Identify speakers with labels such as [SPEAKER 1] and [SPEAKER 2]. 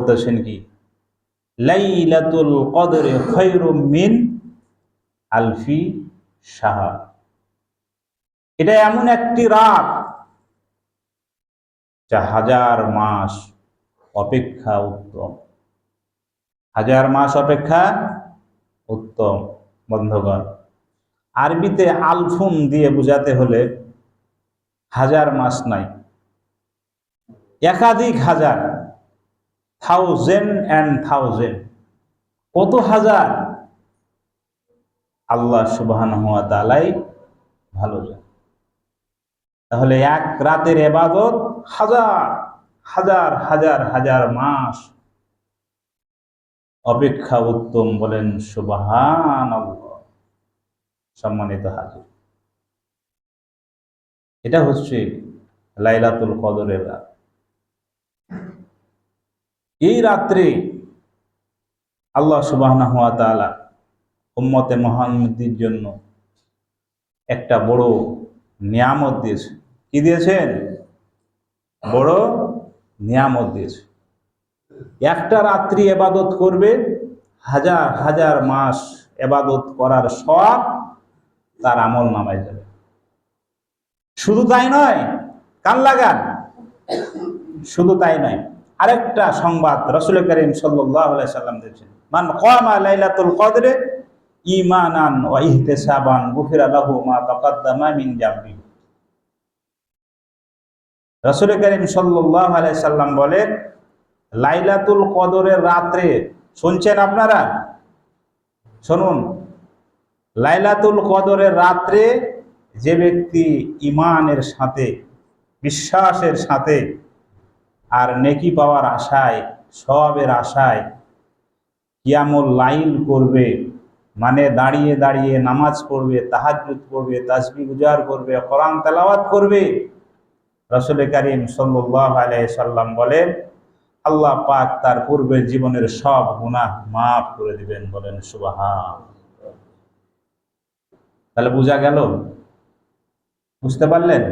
[SPEAKER 1] বলতেছেন কি, লাইলাতুল কদরে খায়রুম মিন আলফি শাহর। এটা এমন একটি রাত যা হাজার মাস অপেক্ষা উত্তম। হাজার মাস অপেক্ষা উত্তম। বন্ধুগণ, আরবিতে আলফুন দিয়ে বোঝাতে হলে হাজার মাস নাই, একাধিক হাজার, থাউজেন্ড অ্যান্ড থাউজেন্ড। কত হাজার? আল্লাহ সুবহানাহু ওয়া তাআলাই ভালো জানেন। তাহলে এক রাতের ইবাদত হাজার হাজার হাজার হাজার মাস অপেক্ষা উত্তম। বলেন সুবহানাল্লাহ। সম্মানিত হাজির, এটা হচ্ছে লাইলাতুল কদরের রাত। এই রাত্রে আল্লাহ সুবহানাহু ওয়া তাআলা উম্মতে মুহাম্মাদীর জন্য একটা বড় নিয়ামত দিয়েছে। কি দিয়েছেন? বড় নিয়ামত দিয়েছে। একটা রাত্রি ইবাদত করবে, হাজার হাজার মাস ইবাদত করার সওয়াব তার আমল নামায় যাবে। শুধু তাই নয়, কান লাগান, শুধু তাই নয়, আরেকটা সংবাদ রাসূল করিম সাল্লাল্লাহু আলাইহি সাল্লাম দিয়েছেন, মান কামা লাইলাতুল কদরে ঈমানান ওয়া ইহতিসাবান গুফিরা লাহু মা তাকাদ্দামা মিন যামবি। রাসূল করিম সাল্লাল্লাহু আলাইহি সাল্লাম বলেন, লাইলাতুল কদরের রাত্রে, শুনছেন আপনারা? শুনুন, লাইলাতুল কদরের রাত্রে যে ব্যক্তি ঈমানের সাথে, বিশ্বাসের সাথে আর নেকি পাওয়ার আশায়, সওয়াবের আশায় কিয়ামুল লাইল করবে, মানে দাঁড়িয়ে দাঁড়িয়ে নামাজ পড়বে, তাহাজ্জুদ পড়বে, তাসবিহ গুজার করবে, কোরআন তেলাওয়াত করবে, রাসূল করিম সাল্লাল্লাহু আলাইহি সাল্লাম বলেন, আল্লাহ পাক তার পূর্বের জীবনের সব গুনাহ মাফ করে দিবেন। বলেন সুবহানাল্লাহ। তাহলে বোঝা গেল? বুঝতে পারলেন?